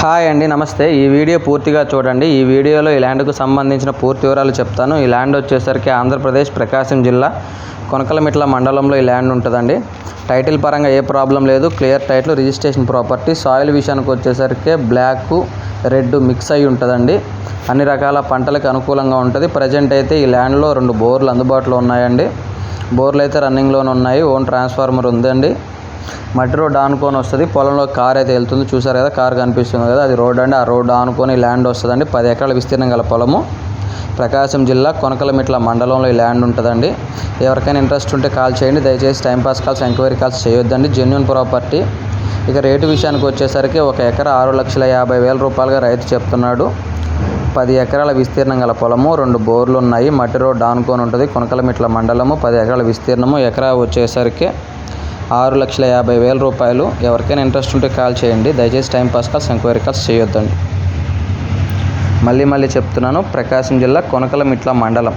Hi అండి, నమస్తే. ఈ వీడియో పూర్తిగా చూడండి. ఈ వీడియోలో ఈ ల్యాండ్కు సంబంధించిన పూర్తి వివరాలు చెప్తాను. ఈ ల్యాండ్ వచ్చేసరికి ఆంధ్రప్రదేశ్ ప్రకాశం జిల్లా కొనకలమిట్ల మండలంలో ఈ ల్యాండ్ ఉంటుందండి. టైటిల్ పరంగా ఏ ప్రాబ్లం లేదు, clear title, registration property. Soil విషయానికి వచ్చేసరికి బ్లాక్ రెడ్ మిక్స్ అయి ఉంటుందండి. అన్ని రకాల పంటలకు అనుకూలంగా ఉంటుంది. ప్రజెంట్ అయితే ఈ ల్యాండ్లో 2 బోర్లు అందుబాటులో ఉన్నాయండి. బోర్లు అయితే రన్నింగ్లోనే ఉన్నాయి. ఓన్ ట్రాన్స్ఫార్మర్ ఉందండి. మట్టి రోడ్ ఆనుకొని వస్తుంది. పొలంలో కార్ అయితే వెళ్తుంది, చూసారు కదా, కార్ కనిపిస్తుంది కదా, అది రోడ్ అండి. ఆ రోడ్ ఆనుకొని ల్యాండ్ వస్తుందండి. 10 ఎకరాల విస్తీర్ణం గల పొలము. ప్రకాశం జిల్లా కొనకలమిట్ల మండలంలో ఈ ల్యాండ్ ఉంటుందండి. ఎవరికైనా ఇంట్రెస్ట్ ఉంటే కాల్ చేయండి. దయచేసి టైంపాస్ కాల్స్, ఎంక్వైరీ కాల్స్ చేయొద్దండి. Genuine property. ఇక రేటు విషయానికి వచ్చేసరికి 1 ఎకరా 6,50,000 రూపాయలుగా రైతు చెప్తున్నాడు. 10 ఎకరాల విస్తీర్ణం గల పొలము, 2 బోర్లు ఉన్నాయి. మట్టి రోడ్ ఆనుకొని ఉంటుంది. కొనకలమిట్ల మండలము, 10 ఎకరాల విస్తీర్ణము. ఎకరా వచ్చేసరికి 6,50,000 రూపాయలు. ఎవరికైనా ఇంట్రెస్ట్ ఉంటే కాల్ చేయండి. దయచేసి టైంపాస్ కాల్స్, ఎంక్వైరీ కాల్స్ చేయొద్దండి. మళ్ళీ చెప్తున్నాను, ప్రకాశం జిల్లా కొనకలమిట్ల మండలం